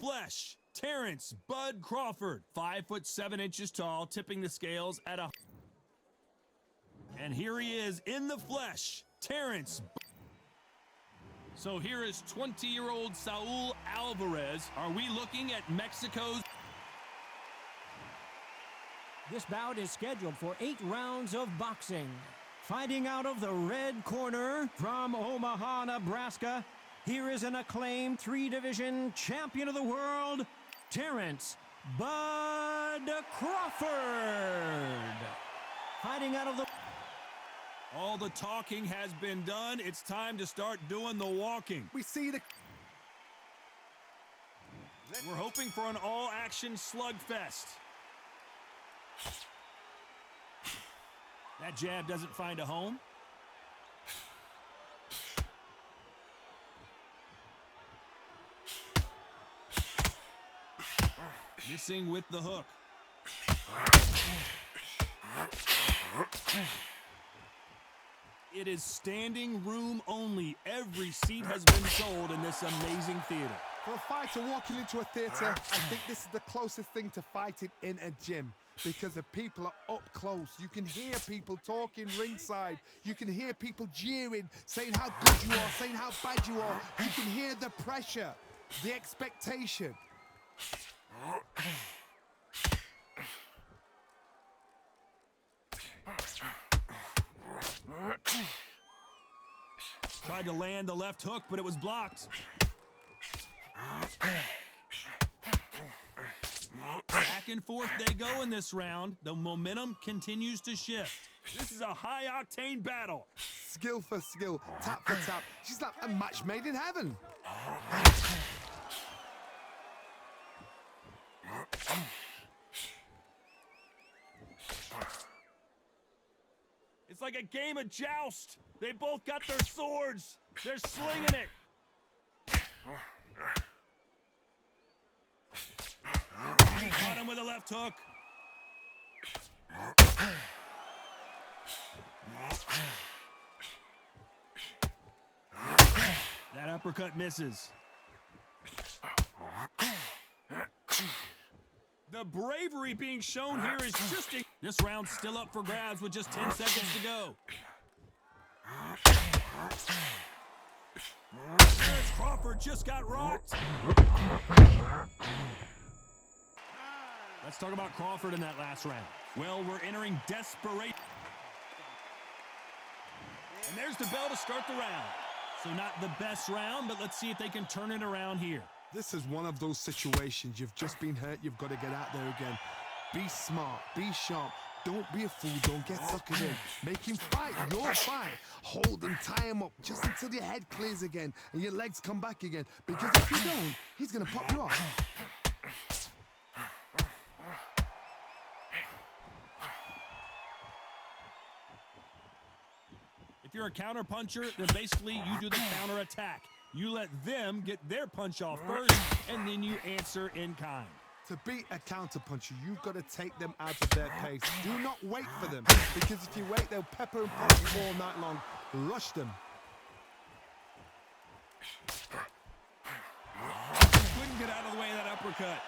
flesh, Terrence Bud Crawford, 5'7" tall, tipping the scales at a... And here he is in the flesh, Terrence. So here is 20-year-old Saul Alvarez. Are we looking at Mexico's... This bout is scheduled for 8 rounds of boxing. Fighting out of the red corner from Omaha, Nebraska, here is an acclaimed 3-division champion of the world, Terrence Bud Crawford. Fighting out of the... All the talking has been done. It's time to start doing the walking. We see the... We're hoping for an all-action slugfest. That jab doesn't find a home. Missing with the hook. It is standing room only. Every seat has been sold in this amazing theater. For a fighter walking into a theater, I think this is the closest thing to fighting in a gym, because the people are up close. You can hear people talking ringside. You can hear people jeering, saying how good you are, saying how bad you are. You can hear the pressure, the expectation. Tried to land the left hook, but it was blocked. Back and forth they go in this round. The momentum continues to shift. This is a high-octane battle. Skill for skill, tap for tap. She's like a match made in heaven. It's like a game of joust. They both got their swords. They're slinging it. Caught him with a left hook. That uppercut misses. The bravery being shown here is just... This round's still up for grabs with just 10 seconds to go. Terrence Crawford just got rocked. Let's talk about Crawford in that last round. Well, we're entering desperation. And there's the bell to start the round. So not the best round, but let's see if they can turn it around here. This is one of those situations. You've just been hurt. You've got to get out there again. Be smart. Be sharp. Don't be a fool. Don't get suckered in. Make him fight your fight. Hold him, tie him up just until your head clears again and your legs come back again. Because if you don't, he's going to pop you off. If you're a counter puncher, then basically you do the counter attack. You let them get their punch off first, and then you answer in kind. To beat a counter puncher, you've got to take them out of their pace. Do not wait for them, because if you wait, they'll pepper and punch you all night long. Rush them. Couldn't get out of the way of that uppercut.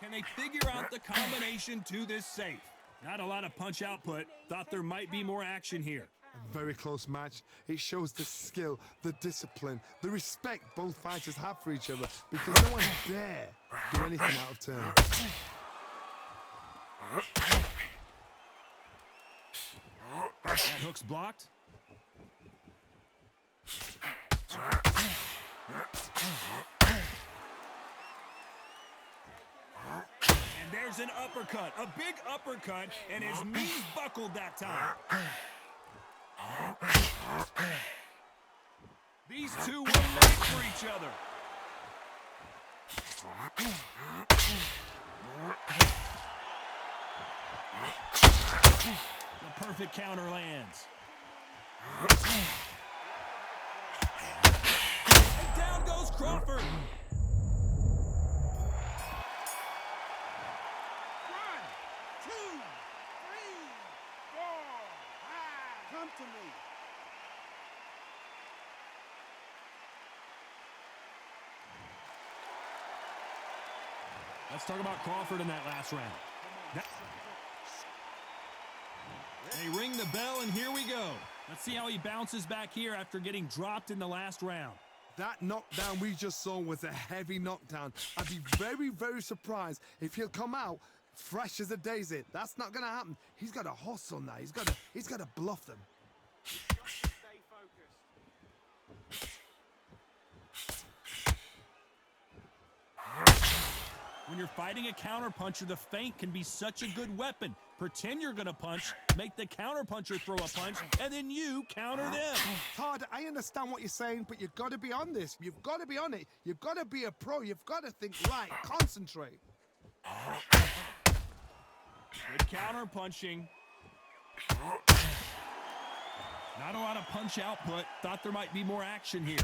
Can they figure out the combination to this safe? Not a lot of punch output. Thought there might be more action here. A very close match. It shows the skill, the discipline, the respect both fighters have for each other, because no one dare do anything out of turn. That hook's blocked. And there's an uppercut, a big uppercut, and his knees buckled that time. These two were made for each other. The perfect counter lands. And down goes Crawford. Come to me. Let's talk about Crawford in that last round. They ring the bell, and here we go. Let's see how he bounces back here after getting dropped in the last round. That knockdown we just saw was a heavy knockdown. I'd be very, very surprised if he'll come out fresh as a daisy. That's not going to happen. He's got to hustle now. He's got to bluff them. Stay focused. When you're fighting a counterpuncher, the feint can be such a good weapon. Pretend you're going to punch, make the counterpuncher throw a punch, and then you counter them. Todd, I understand what you're saying, but you've got to be on this. You've got to be on it. You've got to be a pro. You've got to think right. Concentrate. Good counterpunching. Not a lot of punch output. Thought there might be more action here.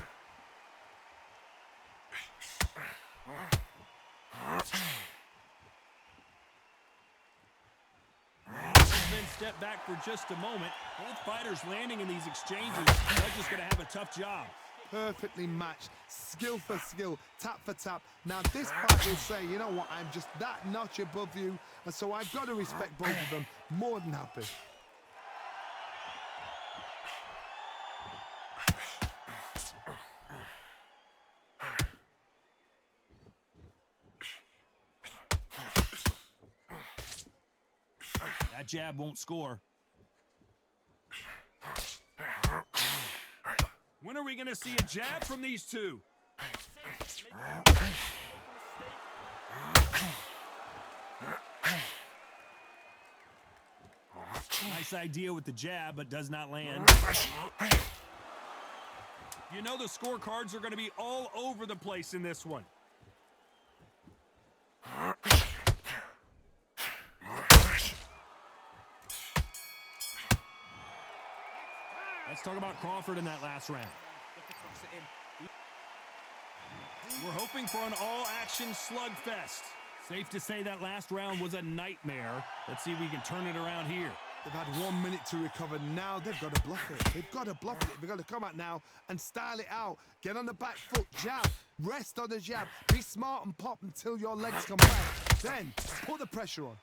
Then step back for just a moment. Both fighters landing in these exchanges. Judge is going to have a tough job. Perfectly matched. Skill for skill. Tap for tap. Now this fight will say, you know what, I'm just that notch above you. And so I've got to respect both of them. More than happy. That jab won't score. When are we going to see a jab from these two? Nice idea with the jab, but does not land. You know the scorecards are going to be all over the place in this one. Let's talk about Crawford in that last round. We're hoping for an all-action slugfest. Safe to say that last round was a nightmare. Let's see if we can turn it around here. They've had 1 minute to recover. Now they've got to bluff it. They've got to bluff it. They've got to come out now and style it out. Get on the back foot, jab. Rest on the jab. Be smart and pop until your legs come back. Then put the pressure on.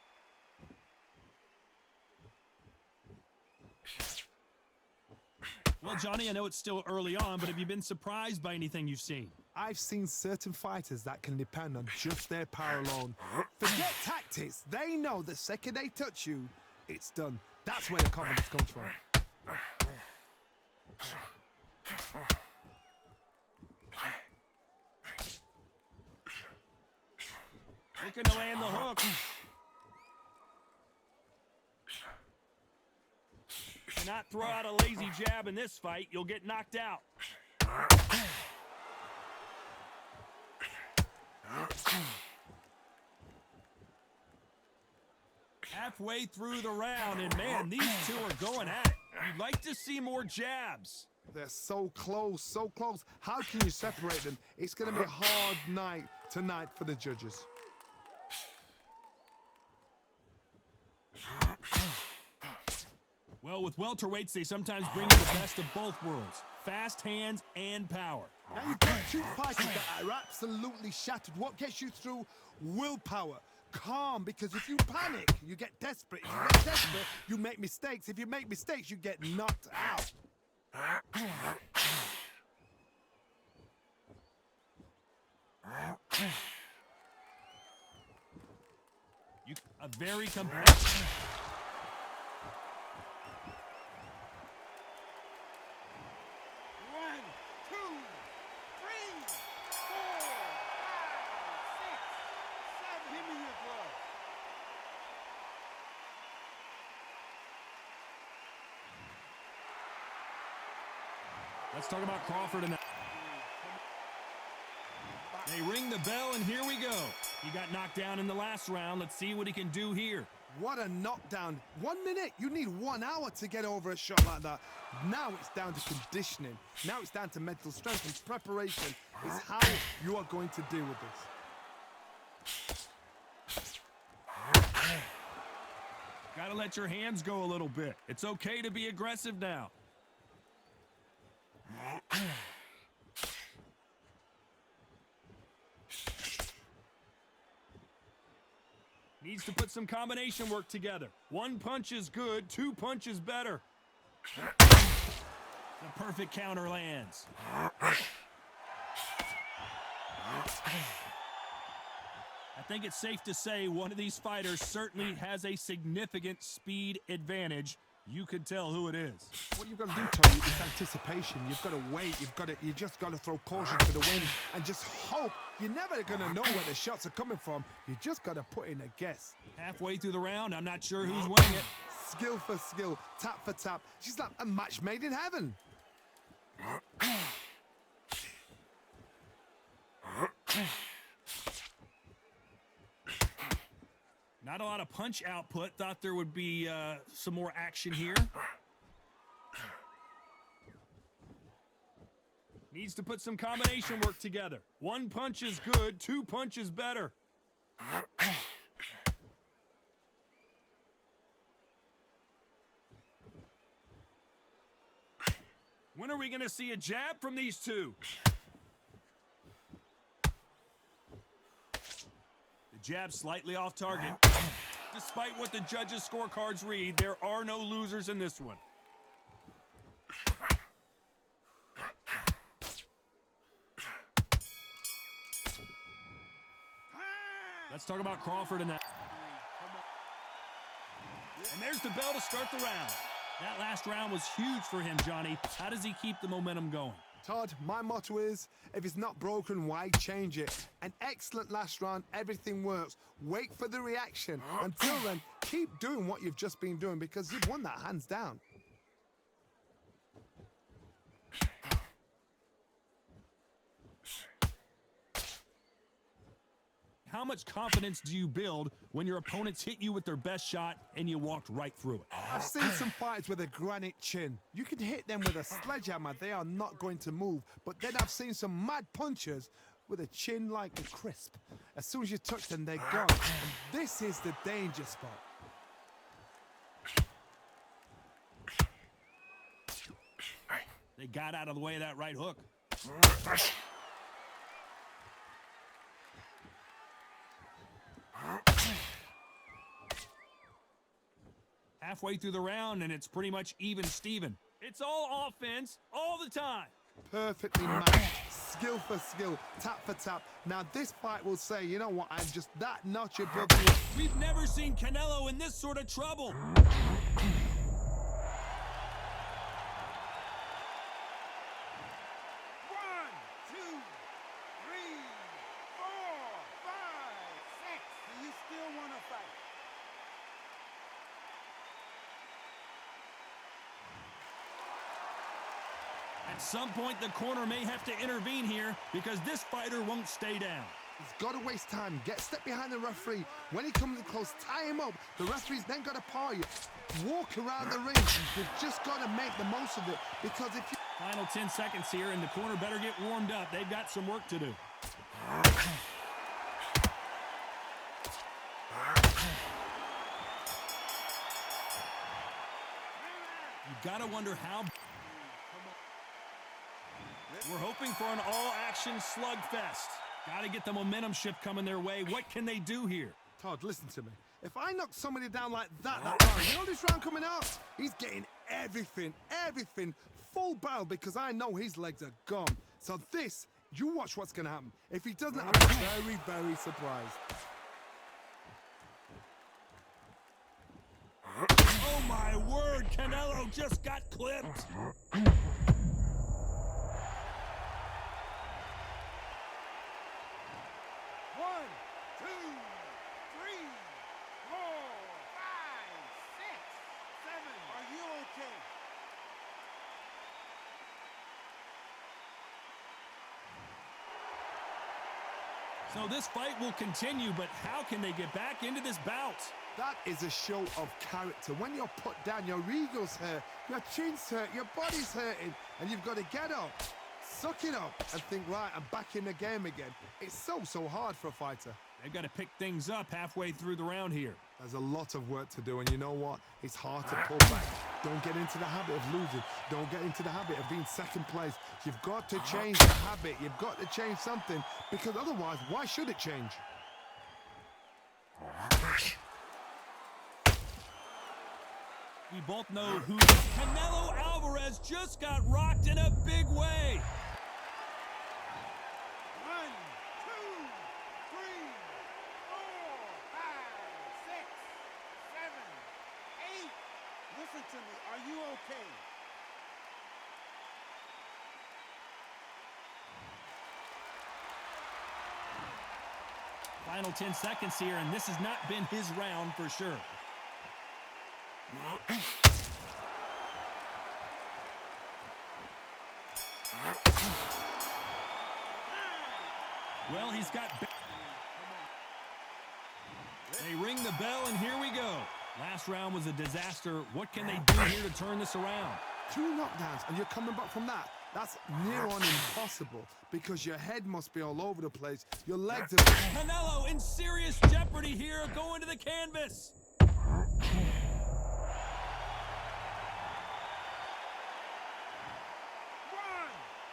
Well, Johnny, I know it's still early on, but have you been surprised by anything you've seen? I've seen certain fighters that can depend on just their power alone. Forget tactics. They know the second they touch you, it's done. That's where the confidence comes from. Looking to land the hook. Cannot throw out a lazy jab in this fight. You'll get knocked out. Halfway through the round, and man, these two are going at it. You'd like to see more jabs. They're so close, so close. How can you separate them? It's going to be a hard night tonight for the judges. Well, with welterweights, they sometimes bring you the best of both worlds. Fast hands and power. Now you've got two fighters that are absolutely shattered. What gets you through? Willpower. Calm, because if you panic, you get desperate. If you get desperate, you make mistakes. If you make mistakes, you get knocked out. A very competitive. Let's talk about Crawford and they ring the bell, and here we go. He got knocked down in the last round. Let's see what he can do here. What a knockdown. 1 minute. You need 1 hour to get over a shot like that. Now it's down to conditioning. Now it's down to mental strength and preparation. It's how you are going to deal with this. Gotta let your hands go a little bit. It's okay to be aggressive now. Needs to put some combination work together. One punch is good, two punches better. The perfect counter lands. I think it's safe to say one of these fighters certainly has a significant speed advantage. You can tell who it is. What you've got to do, Tony, is anticipation. You've got to wait. You just got to throw caution to the wind and just hope. You're never going to know where the shots are coming from. You just got to put in a guess. Halfway through the round, I'm not sure who's winning it. Skill for skill, tap for tap. She's like a match made in heaven. Not a lot of punch output. Thought there would be some more action here. Needs to put some combination work together. One punch is good, two punches better. When are we going to see a jab from these two? The jab slightly off target. Despite what the judges' scorecards read, there are no losers in this one. Let's talk about Crawford and that. And there's the bell to start the round. That last round was huge for him, Johnny. How does he keep the momentum going? Todd, my motto is, if it's not broken, why change it? An excellent last round, everything works. Wait for the reaction. Until then, keep doing what you've just been doing because you've won that hands down. How much confidence do you build when your opponents hit you with their best shot and you walked right through it? I've seen some fighters with a granite chin. You can hit them with a sledgehammer, they are not going to move. But then I've seen some mad punchers with a chin like a crisp. As soon as you touch them, they're gone. And this is the danger spot. They got out of the way of that right hook. Halfway through the round, and it's pretty much even Steven. It's all offense, all the time. Perfectly matched, skill for skill, tap for tap. Now this fight will say, you know what, I'm just that notch above you. We've never seen Canelo in this sort of trouble. At some point, the corner may have to intervene here because this fighter won't stay down. He's got to waste time. Get step behind the referee. When he comes in close, tie him up. The referee's then got to paw you. Walk around the ring. You've just got to make the most of it because if you... Final 10 seconds here, and the corner better get warmed up. They've got some work to do. You got to wonder how... We're hoping for an all-action slugfest. Got to get the momentum shift coming their way. What can they do here? Todd, listen to me. If I knock somebody down like that round, you know this round coming out? He's getting everything, full barrel because I know his legs are gone. So this, you watch what's going to happen. If he doesn't, I'm very, very surprised. Oh, my word. Canelo just got clipped. So this fight will continue, but how can they get back into this bout? That is a show of character. When you're put down, your ego's hurt, your chin's hurt, your body's hurting, and you've got to get up, suck it up, and think, right, I'm back in the game again. It's so hard for a fighter. They've got to pick things up halfway through the round here. There's a lot of work to do, and you know what? It's hard to pull back. Don't get into the habit of losing. Don't get into the habit of being second place. You've got to change the habit. You've got to change something, because otherwise, why should it change? We both know who Canelo Alvarez just got rocked in a big way. 1, 2, 3, 4, 5, 6, 7, 8. Listen to me. Are you okay? Final 10 seconds here, and this has not been his round for sure. Well, he's got... They ring the bell, and here we go. Last round was a disaster. What can they do here to turn this around? 2 knockdowns, and you're coming back from that. That's near on impossible, because your head must be all over the place. Your legs are... Canelo in serious jeopardy here, going to the canvas.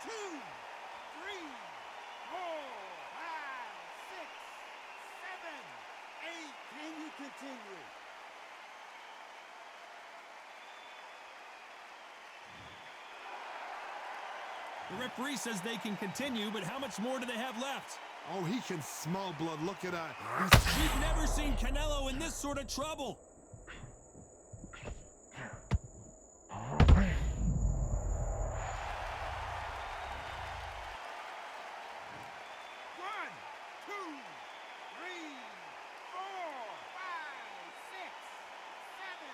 2, 3, 4, 5, 6, 7, 8. Can you continue? The referee says they can continue, but how much more do they have left? Oh, he can smell blood. Look at that. We've never seen Canelo in this sort of trouble. 1, 2, 3, 4, 5, 6, 7,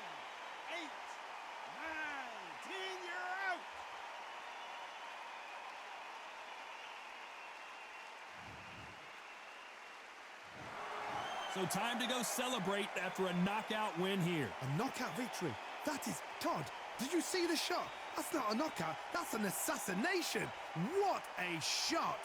8, 9, 10. You're out. So time to go celebrate after a knockout win here. A knockout victory. That is... Todd, did you see the shot? That's not a knockout. That's an assassination. What a shot.